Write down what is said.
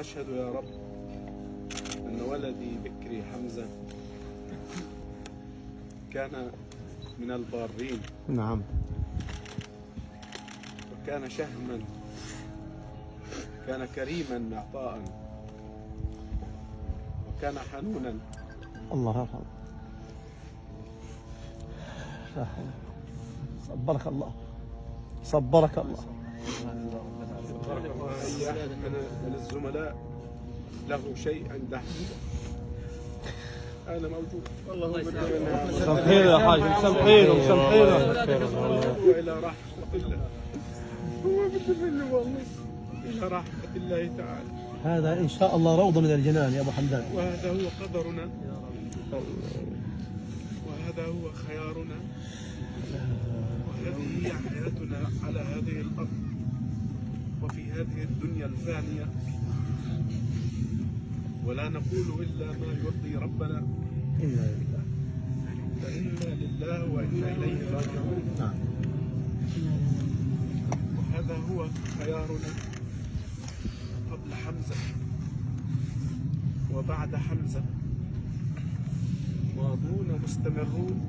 نشهد يا رب أن ولدي بكري حمزة كان من البارين. نعم. وكان شهما، كان كريما معطاء، وكان حنونا. الله يرحمه. صبرك الله، صبرك الله. أي أحد من الزملاء له شيء عند حمزة أنا موجود. مسامحينه يا حاج، مسامحينه مسامحينه. وإلى رحمة الله، هو بده منه والله إلى رحمة الله تعالى. هذا إن شاء الله روضة من الجنان يا أبو حمدان. وهذا هو قدرنا، وهذا هو خيارنا، وهذه هي حياتنا على هذه الأرض وفي هذه الدنيا الفانية، ولا نقول إلا ما يرضي ربنا. إنا لله فإنا لله وإنا إليه راجعون. نعم. وهذا هو خيارنا قبل حمزة وبعد حمزة، ماضون مستمرون